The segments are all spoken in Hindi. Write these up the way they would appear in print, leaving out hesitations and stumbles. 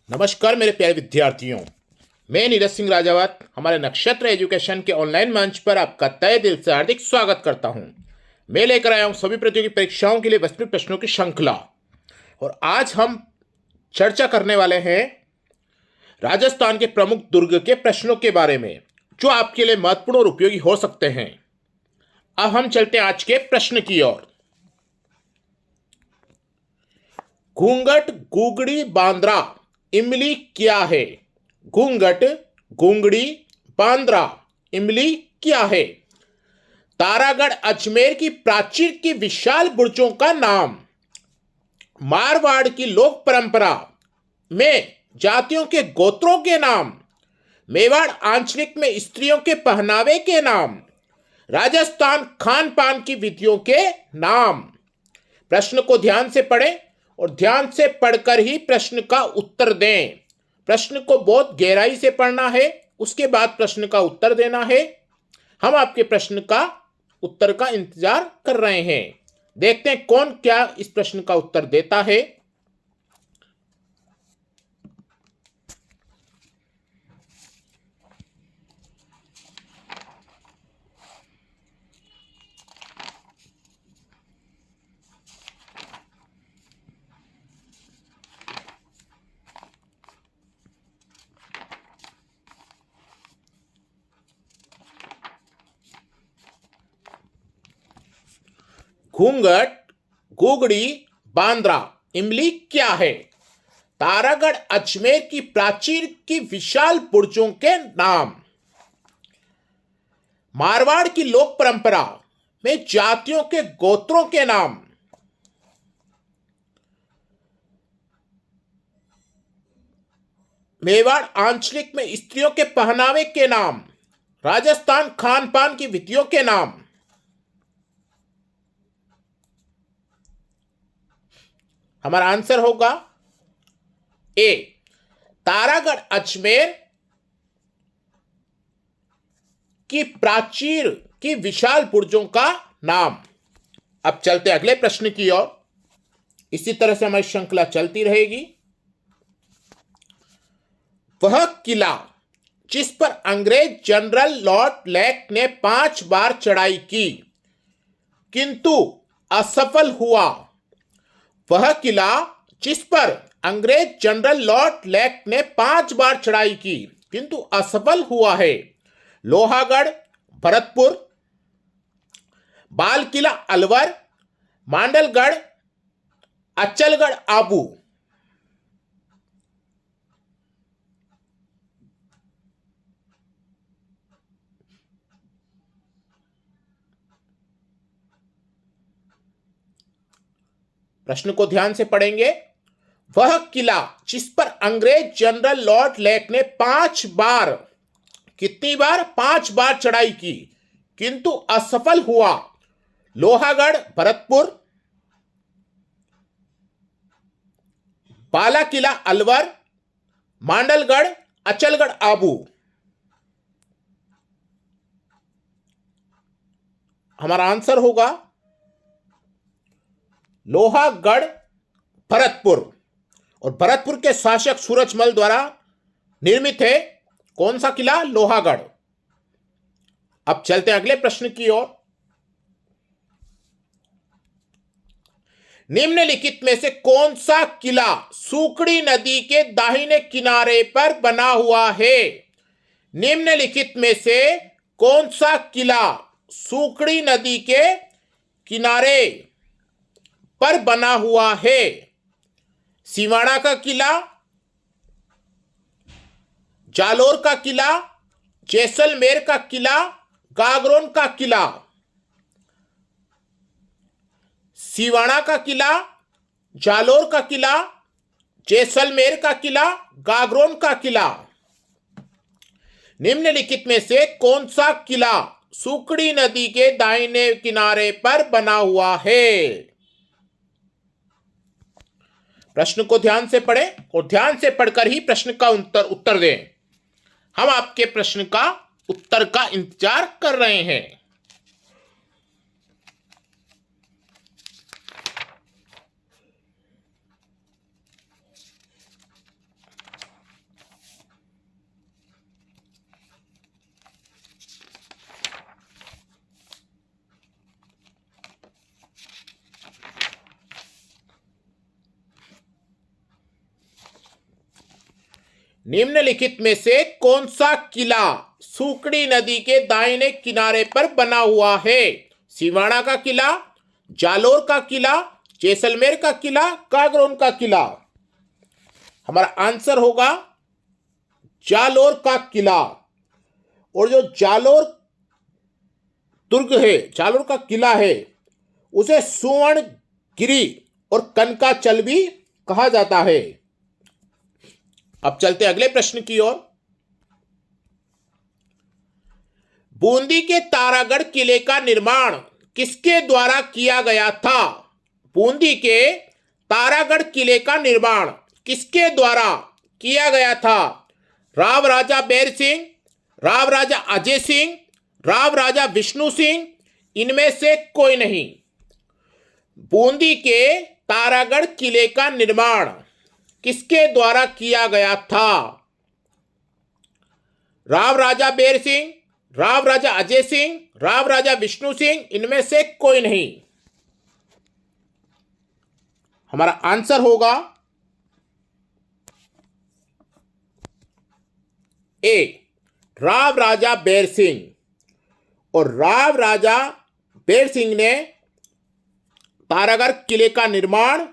नमस्कार मेरे प्यारे विद्यार्थियों। मैं नीरज सिंह राजावत हमारे नक्षत्र एजुकेशन के ऑनलाइन मंच पर आपका तहे दिल से हार्दिक स्वागत करता हूं। मैं लेकर आया हूं सभी प्रतियोगी परीक्षाओं के लिए वास्तविक प्रश्नों की श्रृंखला। और आज हम चर्चा करने वाले हैं राजस्थान के प्रमुख दुर्ग के प्रश्नों के बारे में, जो आपके लिए महत्वपूर्ण और उपयोगी हो सकते हैं। अब हम चलते हैं आज के प्रश्न की ओर। घूंघट, गुगड़ी, बांद्रा, इमली क्या है? घूंघट, गुंगड़ी, बांद्रा, इमली क्या है? तारागढ़ अजमेर की प्राचीर की विशाल बुर्जों का नाम। मारवाड़ की लोक परंपरा में जातियों के गोत्रों के नाम। मेवाड़ आंचलिक में स्त्रियों के पहनावे के नाम। राजस्थान खान पान की विधियों के नाम। प्रश्न को ध्यान से पढ़ें और ध्यान से पढ़कर ही प्रश्न का उत्तर दें। प्रश्न को बहुत गहराई से पढ़ना है, उसके बाद प्रश्न का उत्तर देना है। हम आपके प्रश्न का उत्तर का इंतजार कर रहे हैं। देखते हैं कौन क्या इस प्रश्न का उत्तर देता है। घूंघट, गुगड़ी, बांद्रा, इमली क्या है? तारागढ़ अजमेर की प्राचीर की विशाल बुर्जों के नाम। मारवाड़ की लोक परंपरा में जातियों के गोत्रों के नाम। मेवाड़ आंचलिक में स्त्रियों के पहनावे के नाम। राजस्थान खान पान की विधियों के नाम। हमारा आंसर होगा ए, तारागढ़ अजमेर की प्राचीर की विशाल बुर्जों का नाम। अब चलते अगले प्रश्न की ओर। इसी तरह से हमारी श्रृंखला चलती रहेगी। वह किला जिस पर अंग्रेज जनरल लॉर्ड लेक ने 5 बार चढ़ाई की किंतु असफल हुआ। वह किला जिस पर अंग्रेज जनरल लॉर्ड लेक ने 5 बार चढ़ाई की किंतु असफल हुआ है। लोहागढ़, भरतपुर, बाल किला अलवर, मांडलगढ़, अचलगढ़ आबू। प्रश्न को ध्यान से पढ़ेंगे। वह किला जिस पर अंग्रेज जनरल लॉर्ड लेक ने 5 बार, कितनी बार? 5 बार चढ़ाई की किंतु असफल हुआ। लोहागढ़, भरतपुर, बाला किला अलवर, मांडलगढ़, अचलगढ़ आबू। हमारा आंसर होगा लोहागढ़, भरतपुर। और भरतपुर के शासक सूरजमल द्वारा निर्मित है कौन सा किला? लोहागढ़। अब चलते हैं अगले प्रश्न की ओर। निम्नलिखित में से कौन सा किला सूकड़ी नदी के दाहिने किनारे पर बना हुआ है? निम्नलिखित में से कौन सा किला सूकड़ी नदी के किनारे पर बना हुआ है? सिवाड़ा का किला, जालोर का किला, जैसलमेर का किला, गागरोन का किला। सिवाड़ा का किला, जालोर का किला, जैसलमेर का किला, गागरोन का किला। निम्नलिखित में से कौन सा किला सूकड़ी नदी के दाहिने किनारे पर बना हुआ है? प्रश्न को ध्यान से पढ़ें और ध्यान से पढ़कर ही प्रश्न का उत्तर दें। हम आपके प्रश्न का उत्तर का इंतजार कर रहे हैं। निम्नलिखित में से कौन सा किला सुकड़ी नदी के दाहिने किनारे पर बना हुआ है? सिवाना का किला, जालोर का किला, जैसलमेर का किला, कागरोन का किला। हमारा आंसर होगा जालोर का किला। और जो जालोर दुर्ग है, जालोर का किला है, उसे सुवर्णगिरी और कनकाचल भी कहा जाता है। अब चलते अगले प्रश्न की ओर। बूंदी के तारागढ़ किले का निर्माण किसके द्वारा किया गया था? बूंदी के तारागढ़ किले का निर्माण किसके द्वारा किया गया था? राव राजा बैर सिंह, राव राजा अजय सिंह, राव राजा विष्णु सिंह, इनमें से कोई नहीं। बूंदी के तारागढ़ किले का निर्माण किसके द्वारा किया गया था? राव राजा बैर सिंह, राव राजा अजय सिंह, राव राजा विष्णु सिंह, इनमें से कोई नहीं। हमारा आंसर होगा ए, राव राजा बैर सिंह। और राव राजा बैर सिंह ने तारागढ़ किले का निर्माण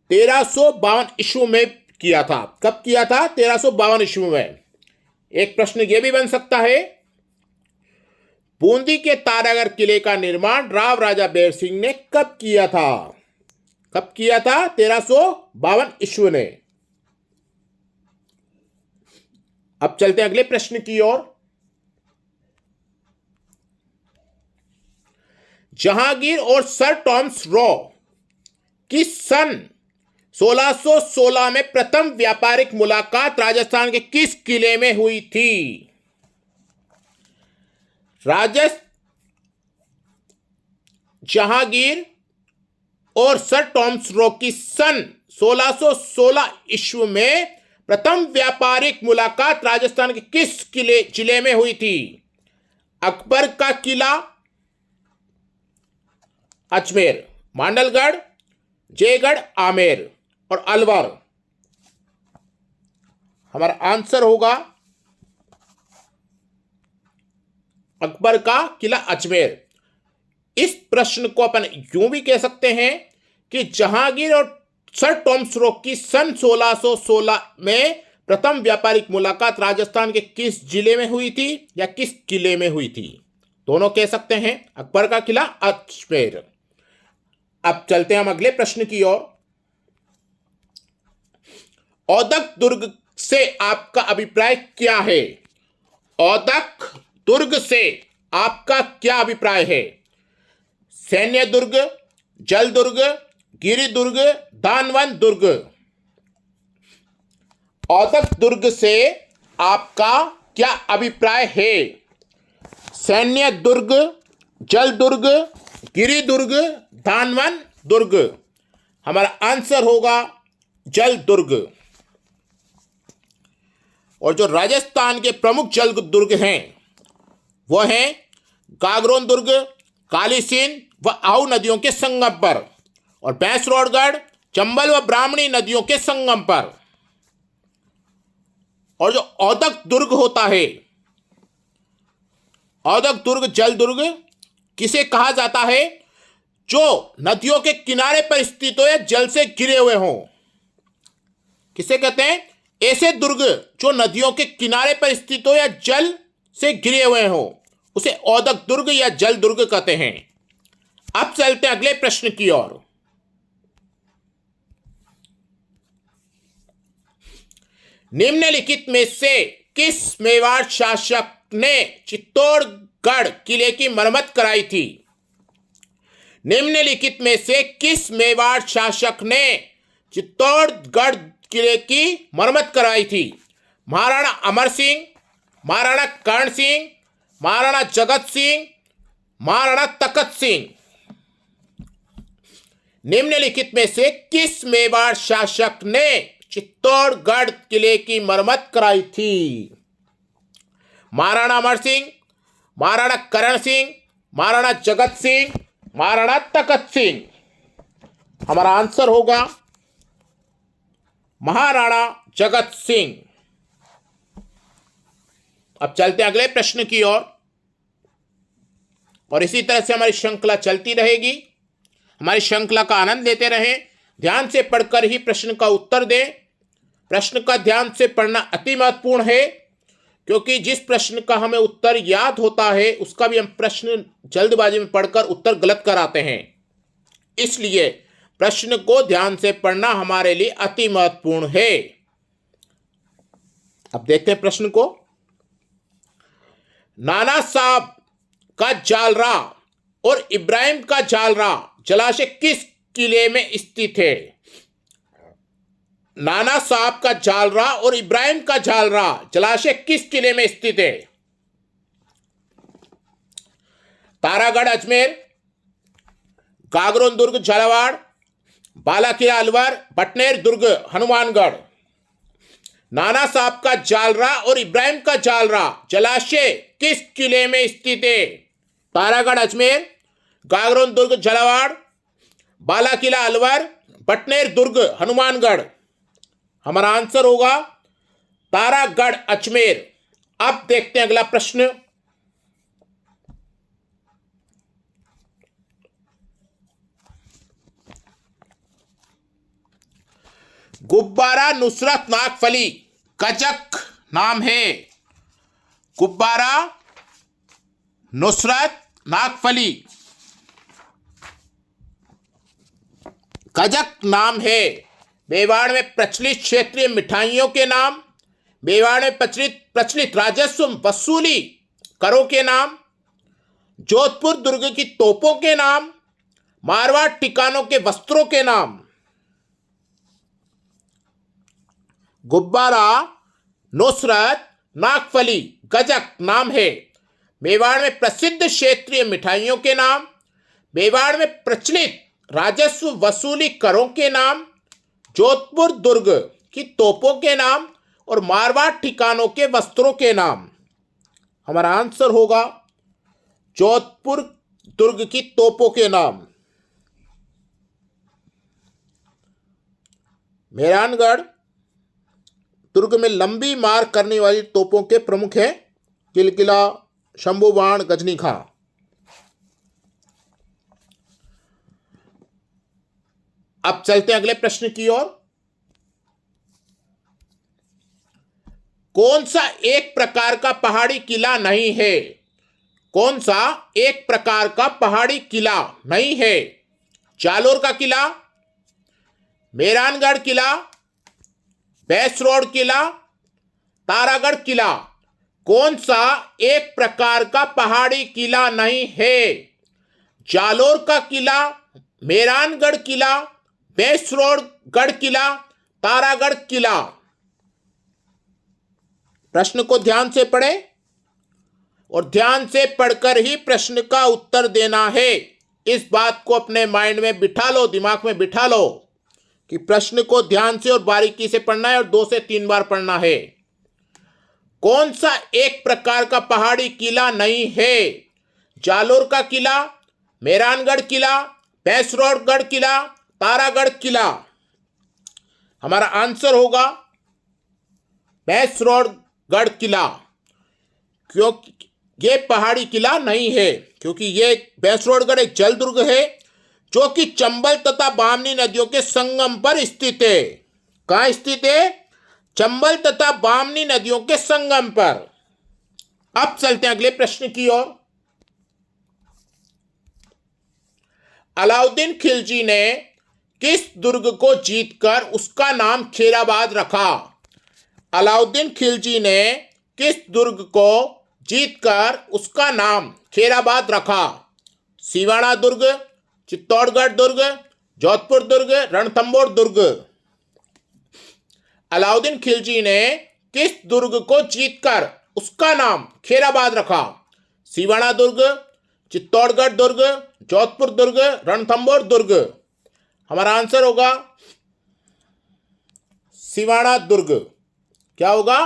1352 ईस्वी में किया था। कब किया था? 1352 ईस्वी में। एक प्रश्न यह भी बन सकता है, बूंदी के तारागढ़ किले का निर्माण राव राजा बैर सिंह ने कब किया था? कब किया था? 1352 ईस्वी ने। अब चलते हैं अगले प्रश्न की ओर। जहांगीर और सर टॉमस रॉ की सन 1616 में प्रथम व्यापारिक मुलाकात राजस्थान के किस किले में हुई थी? जहांगीर और सर टॉमस रॉ की सन 1616 ईस्वी में प्रथम व्यापारिक मुलाकात राजस्थान के किस जिले में हुई थी? अकबर का किला, अजमेर, मांडलगढ़, जयगढ़, आमेर और अलवर। हमारा आंसर होगा अकबर का किला, अजमेर। इस प्रश्न को अपन यूं भी कह सकते हैं कि जहांगीर और सर टॉमस रॉ की सन 1616 में प्रथम व्यापारिक मुलाकात राजस्थान के किस जिले में हुई थी या किस किले में हुई थी? दोनों कह सकते हैं। अकबर का किला, अजमेर। अब चलते हैं हम अगले प्रश्न की ओर। औदक दुर्ग से आपका अभिप्राय क्या है? औदक दुर्ग से आपका क्या अभिप्राय है? सैन्य दुर्ग, जल दुर्ग, गिरि दुर्ग, दानवन दुर्ग। औदक दुर्ग से आपका क्या अभिप्राय है? सैन्य दुर्ग, जल दुर्ग, गिरि दुर्ग, दानवन दुर्ग। हमारा आंसर होगा जल दुर्ग। और जो राजस्थान के प्रमुख जल दुर्ग हैं वो हैं गागरोन दुर्ग, काली सिंध व आहू नदियों के संगम पर, और भैंसरोडगढ़, चंबल व ब्राह्मणी नदियों के संगम पर। और जो औदक दुर्ग होता है, औदक दुर्ग जल दुर्ग किसे कहा जाता है? जो नदियों के किनारे पर स्थित हो या जल से घिरे हुए हों। किसे कहते हैं? ऐसे दुर्ग जो नदियों के किनारे पर स्थित हो या जल से घिरे हुए हों, उसे औदक दुर्ग या जल दुर्ग कहते हैं। अब चलते हैं अगले प्रश्न की ओर। निम्नलिखित में से किस मेवाड़ शासक ने चित्तौड़गढ़ किले की मरम्मत कराई थी? निम्नलिखित में से किस मेवाड़ शासक ने चित्तौड़गढ़ किले की मरम्मत कराई थी? महाराणा अमर सिंह, महाराणा कर्ण सिंह, महाराणा जगत सिंह, महाराणा तखत सिंह। निम्नलिखित में से किस मेवाड़ शासक ने चित्तौड़गढ़ किले की मरम्मत कराई थी? महाराणा अमर सिंह, महाराणा करण सिंह, महाराणा जगत सिंह, महाराणा तखत सिंह। हमारा आंसर होगा महाराणा जगत सिंह। अब चलते हैं अगले प्रश्न की ओर, और इसी तरह से हमारी श्रृंखला चलती रहेगी। हमारी श्रृंखला का आनंद लेते रहें, ध्यान से पढ़कर ही प्रश्न का उत्तर दें। प्रश्न का ध्यान से पढ़ना अति महत्वपूर्ण है, क्योंकि जिस प्रश्न का हमें उत्तर याद होता है उसका भी हम प्रश्न जल्दबाजी में पढ़कर उत्तर गलत कराते हैं। इसलिए प्रश्न को ध्यान से पढ़ना हमारे लिए अति महत्वपूर्ण है। अब देखते हैं प्रश्न को। नाना साहब का जालरा और इब्राहिम का जालरा जलाशय किस किले में स्थित है? नाना साहब का जालरा और इब्राहिम का जालरा जलाशय किस किले में स्थित है? तारागढ़ अजमेर, गागरोन दुर्ग झालावाड़, बालाकिला अलवर, बटनेर दुर्ग हनुमानगढ़। नाना साहब का जालरा और इब्राहिम का जालरा जलाशय किस किले में स्थित है? तारागढ़ अजमेर, गागरोन दुर्ग झालावाड़, बालाकिला अलवर, बटनेर दुर्ग हनुमानगढ़। हमारा आंसर होगा तारागढ़ अजमेर। अब देखते हैं अगला प्रश्न। गुब्बारा नुसरत नागफली कजक नाम है। गुब्बारा नुसरत नागफली कजक नाम है। मेवाड़ में प्रचलित क्षेत्रीय मिठाइयों के नाम, मेवाड़ में प्रचलित राजस्व वसूली करों के नाम, जोधपुर दुर्ग की तोपों के नाम, मारवाड़ ठिकानों के वस्त्रों के नाम। गुब्बारा नुसरत नागफली गजक नाम है। मेवाड़ में प्रसिद्ध क्षेत्रीय मिठाइयों के नाम, मेवाड़ में प्रचलित राजस्व वसूली करों के नाम, जोधपुर दुर्ग की तोपों के नाम और मारवाड़ ठिकानों के वस्त्रों के नाम। हमारा आंसर होगा जोधपुर दुर्ग की तोपों के नाम। मेहरानगढ़ दुर्ग में लंबी मार करने वाली तोपों के प्रमुख हैं किलकिला, शंभू बाण, गजनी खां। अब चलते हैं अगले प्रश्न की ओर। कौन सा एक प्रकार का पहाड़ी किला नहीं है? कौन सा एक प्रकार का पहाड़ी किला नहीं है? जालोर का किला, मेहरानगढ़ किला, बैसरोड किला, तारागढ़ किला। कौन सा एक प्रकार का पहाड़ी किला नहीं है? जालोर का किला, मेहरानगढ़ किला, बैसरोडगढ़ किला, तारागढ़ किला। प्रश्न को ध्यान से पढ़ें और ध्यान से पढ़कर ही प्रश्न का उत्तर देना है। इस बात को अपने माइंड में बिठा लो, दिमाग में बिठा लो कि प्रश्न को ध्यान से और बारीकी से पढ़ना है और 2 से 3 बार पढ़ना है। कौन सा एक प्रकार का पहाड़ी किला नहीं है? जालोर का किला, मेहरानगढ़ किला, बैसरोडगढ़ किला, तारागढ़ किला। हमारा आंसर होगा बैसरोडगढ़ किला, क्योंकि ये पहाड़ी किला नहीं है, क्योंकि ये बैसरोडगढ़ एक जल दुर्ग है जो कि चंबल तथा बामनी नदियों के संगम पर स्थित है। कहाँ स्थित है? चंबल तथा बामनी नदियों के संगम पर। अब चलते हैं अगले प्रश्न की ओर। अलाउद्दीन खिलजी ने किस दुर्ग को जीतकर उसका नाम खेराबाद रखा? अलाउद्दीन खिलजी ने किस दुर्ग को जीतकर उसका नाम खेराबाद रखा? सिवाड़ा दुर्ग, चित्तौड़गढ़ दुर्ग, जोधपुर दुर्ग, रणथंभौर दुर्ग। अलाउद्दीन खिलजी ने किस दुर्ग को जीतकर उसका नाम खेराबाद रखा? सिवाड़ा दुर्ग, चित्तौड़गढ़ दुर्ग, जोधपुर दुर्ग, रणथंभौर दुर्ग। हमारा आंसर होगा सिवाड़ा दुर्ग। क्या होगा?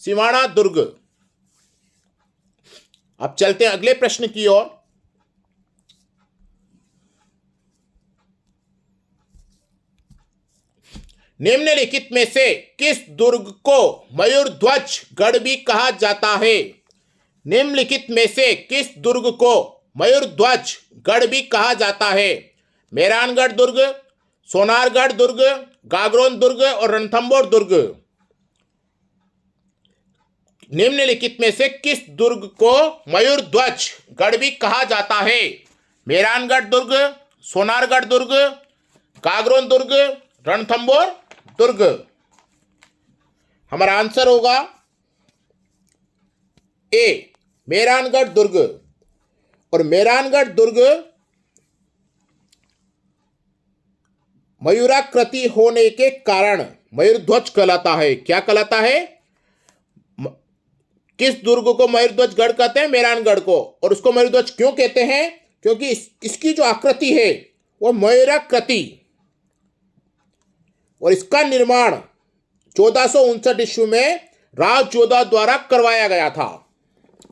सिवाड़ा दुर्ग। अब चलते हैं अगले प्रश्न की ओर। निम्नलिखित में से किस दुर्ग को मयूर ध्वज गढ़ भी कहा जाता है? निम्नलिखित में से किस दुर्ग को मयूरध्वज गढ़ भी कहा जाता है? मेहरानगढ़ दुर्ग, सोनारगढ़ दुर्ग, गागरोन दुर्ग और रणथंभौर दुर्ग। निम्नलिखित में से किस दुर्ग को मयूरध्वज गढ़ भी कहा जाता है? मेहरानगढ़ दुर्ग, सोनारगढ़ दुर्ग, गागरोन दुर्ग, रणथंभौर दुर्ग। हमारा आंसर होगा ए, मेहरानगढ़ दुर्ग। और मेहरानगढ़ दुर्ग मयूराकृति होने के कारण मयूरध्वज कहलाता है। क्या कहलाता है? किस दुर्ग को मयूरध्वज गढ़ कहते हैं? मेहरानगढ़ को। और उसको मयूरध्वज क्यों कहते हैं? क्योंकि इसकी जो आकृति है वो मयूराकृति, और इसका निर्माण 1459 ईस्वी में राव जोधा द्वारा करवाया गया था।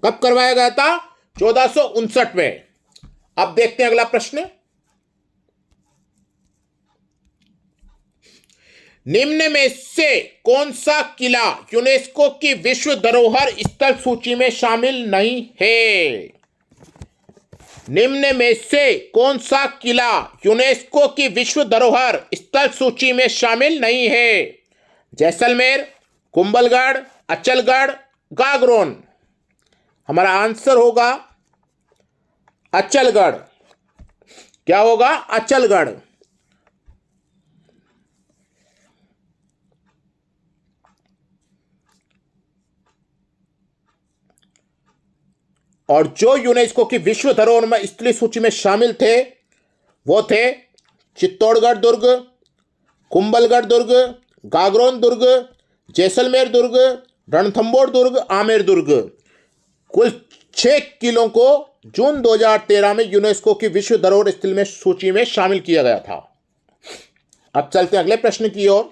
कब करवाया गया था? 1459 में। अब देखते हैं अगला प्रश्न। निम्न में से कौन सा किला यूनेस्को की विश्व धरोहर स्थल सूची में शामिल नहीं है? निम्न में से कौन सा किला यूनेस्को की विश्व धरोहर स्थल सूची में शामिल नहीं है? जैसलमेर, कुंभलगढ़, अचलगढ़, गागरोन। हमारा आंसर होगा अचलगढ़। क्या होगा? अचलगढ़। और जो यूनेस्को की विश्व धरोहर स्थलीय सूची में शामिल थे वो थे चित्तौड़गढ़ दुर्ग, कुंभलगढ़ दुर्ग, गागरोन दुर्ग, जैसलमेर दुर्ग, रणथंभौर दुर्ग, आमेर दुर्ग। कुल 6 किलों को जून 2013 में यूनेस्को की विश्व धरोहर स्थल में सूची में शामिल किया गया था। अब चलते हैं अगले प्रश्न की ओर।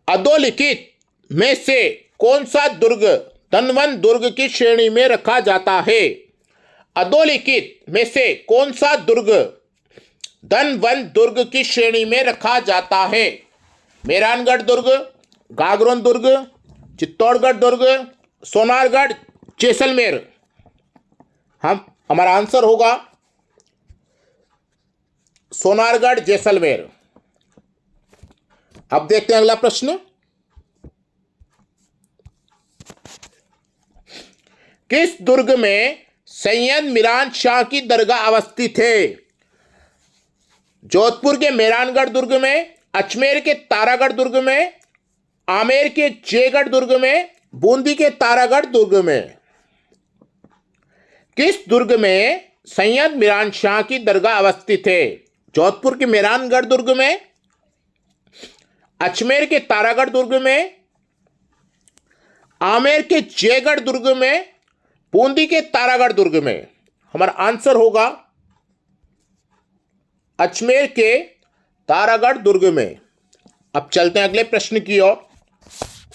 अधोलिखित में से कौन सा दुर्ग धनवन दुर्ग की श्रेणी में रखा जाता है? अधोलिखित में से कौन सा दुर्ग धनवन दुर्ग की श्रेणी में रखा जाता है? मेहरानगढ़ दुर्ग, गागरोन दुर्ग, चित्तौड़गढ़ दुर्ग, सोनारगढ़, जैसलमेर। हमारा आंसर होगा सोनारगढ़, जैसलमेर। अब देखते हैं अगला प्रश्न। किस दुर्ग में सैयद मीरान शाह की दरगाह अवस्थित है? जोधपुर के मेहरानगढ़ दुर्ग में, अजमेर के तारागढ़ दुर्ग में, आमेर के जयगढ़ दुर्ग में, बूंदी के तारागढ़ दुर्ग में। किस दुर्ग में सैयद मीरान शाह की दरगाह अवस्थित है? जोधपुर के मेहरानगढ़ दुर्ग में, अजमेर के तारागढ़ दुर्ग में, आमेर के जयगढ़ दुर्ग में, बूंदी के तारागढ़ दुर्ग में। हमारा आंसर होगा अजमेर के तारागढ़ दुर्ग में। अब चलते हैं अगले प्रश्न की ओर,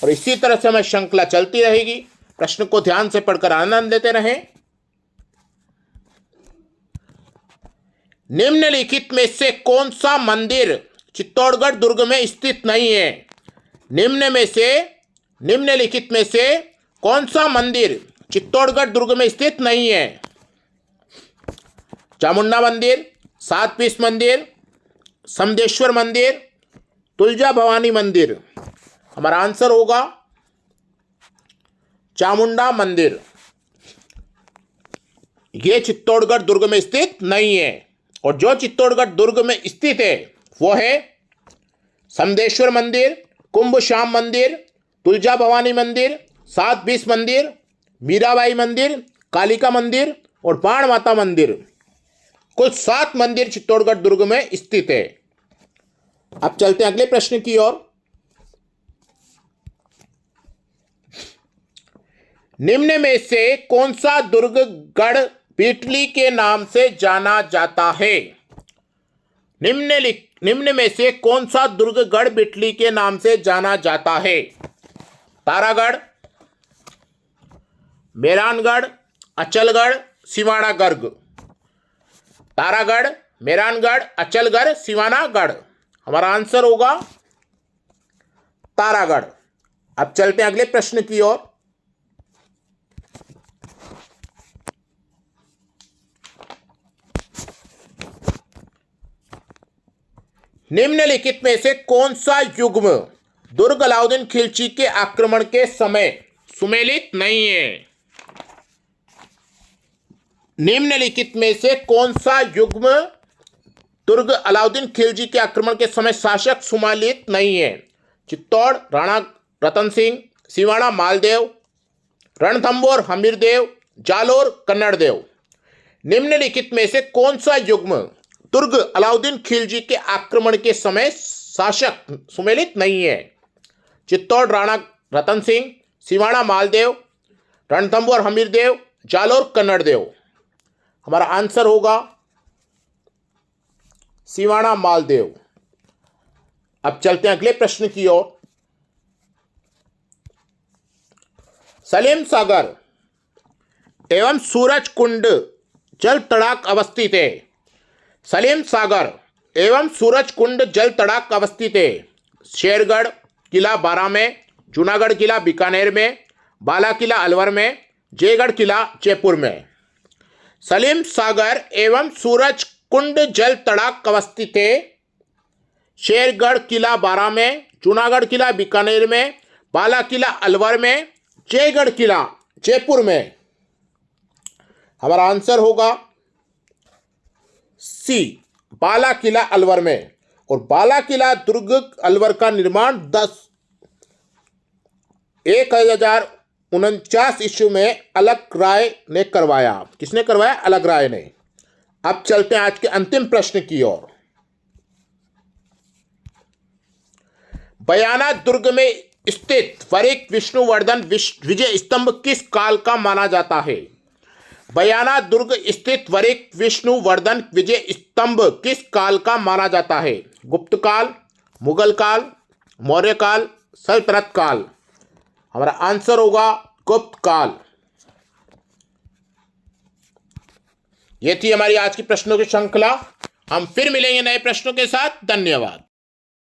और इसी तरह से हमें श्रृंखला चलती रहेगी। प्रश्न को ध्यान से पढ़कर आनंद लेते रहें। निम्नलिखित में से कौन सा मंदिर चित्तौड़गढ़ दुर्ग में स्थित नहीं है? निम्नलिखित में से कौन सा मंदिर चित्तौड़गढ़ दुर्ग में स्थित नहीं है? चामुंडा मंदिर, सात पीस मंदिर, समदेश्वर मंदिर, तुलजा भवानी मंदिर। हमारा आंसर होगा चामुंडा मंदिर। यह चित्तौड़गढ़ दुर्ग में स्थित नहीं है। और जो चित्तौड़गढ़ दुर्ग में स्थित है वो है समदेश्वर मंदिर, कुंभ श्याम मंदिर, तुलजा भवानी मंदिर, सात बीस मंदिर, मीराबाई मंदिर, कालिका मंदिर और बाण माता मंदिर। कुल 7 मंदिर चित्तौड़गढ़ दुर्ग में स्थित है। अब चलते हैं अगले प्रश्न की ओर। निम्न में से कौन सा दुर्ग गढ़ बिटली के नाम से जाना जाता है? निम्न में से कौन सा दुर्ग गढ़ बिटली के नाम से जाना जाता है? तारागढ़, मेहरानगढ़, अचलगढ़, सिवानागढ़। तारागढ़, मेहरानगढ़, अचलगढ़, सिवानागढ़। हमारा आंसर होगा तारागढ़। अब चलते हैं अगले प्रश्न की ओर। निम्नलिखित में से कौन सा युग्म दुर्ग अलाउद्दीन खिलजी के आक्रमण के समय सुमेलित नहीं है? निम्नलिखित में से कौन सा युग्म दुर्ग अलाउद्दीन खिलजी के आक्रमण के समय शासक सुमेलित नहीं है? चित्तौड़ राणा रतन सिंह, सिवाड़ा मालदेव, रणथंभौर हमीरदेव, जालोर कन्नड़देव। निम्नलिखित में से कौन सा युग्म दुर्ग अलाउद्दीन खिलजी के आक्रमण के समय शासक सुमेलित नहीं है? चित्तौड़ राणा रतन सिंह, सिवाड़ा मालदेव, रणथंभौर हमीरदेव, जालोर कन्नड़देव। हमारा आंसर होगा सिवाड़ा मालदेव। अब चलते हैं अगले प्रश्न की ओर। सलीम सागर एवं सूरज कुंड जल तड़ाक अवस्थित है। सलीम सागर एवं सूरज कुंड जल तड़ाक अवस्थित है। शेरगढ़ किला बारा में, जूनागढ़ किला बीकानेर में, बाला किला अलवर में, जयगढ़ किला जयपुर में। सलीम सागर एवं सूरज कुंड जल तड़ाक अवस्थित है। शेरगढ़ किला बारा में, जूनागढ़ किला बीकानेर में, बाला किला अलवर में, जयगढ़ किला जयपुर में। हमारा आंसर होगा सी, बाला किला अलवर में। और बाला किला दुर्ग अलवर का निर्माण 1049 ईस्वी में अलग राय ने करवाया। किसने करवाया? अलग राय ने। अब चलते हैं आज के अंतिम प्रश्न की ओर। बयाना दुर्ग में स्थित वरिक विष्णुवर्धन विजय स्तंभ किस काल का माना जाता है? बयाना दुर्ग स्थित वरिक विष्णुवर्धन विजय स्तंभ किस काल का माना जाता है? गुप्त काल, मुगल काल, मौर्य काल, सल्तनत काल। हमारा आंसर होगा गुप्त काल। ये थी हमारी आज की प्रश्नों की श्रृंखला। हम फिर मिलेंगे नए प्रश्नों के साथ। धन्यवाद।